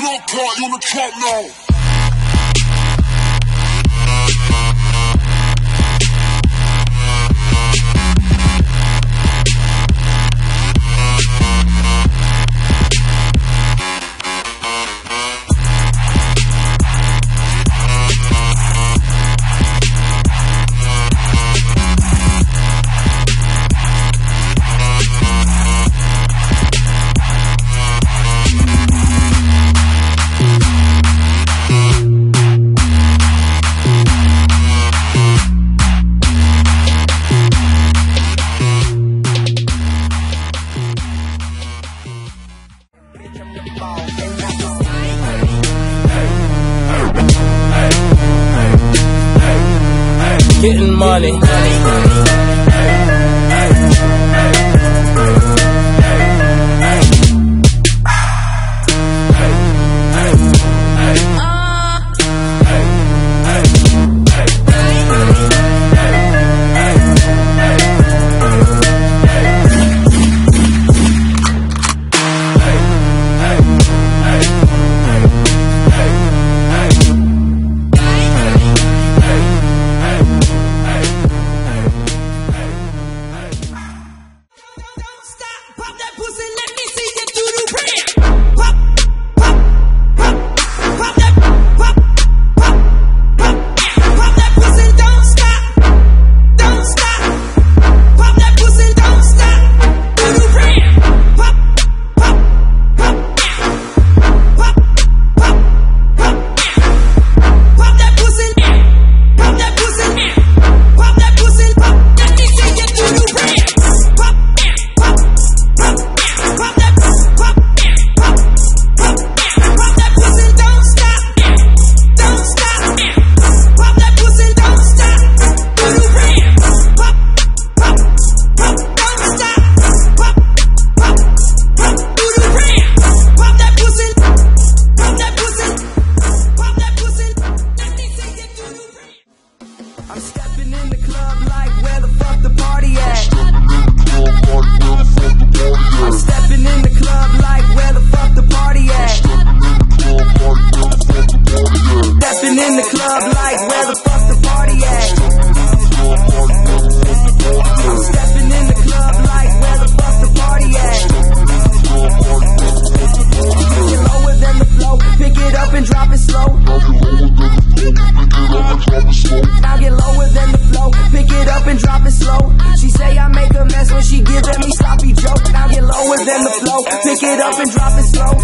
block party on the top now. Getting money. I'm stepping in the club like where the fuck the party at? I'm stepping in the club like where the fuck the party at? Stepping in the club like where the fuck the party at? I'm stepping in the club like where the fuck the party at? Get lower than the flow, pick it up and drop it slow. Now get lower than the flow, pick it up and drop it slow. She say I make a mess when she giving me sloppy joke. Now get lower than the flow, pick it up and drop it slow.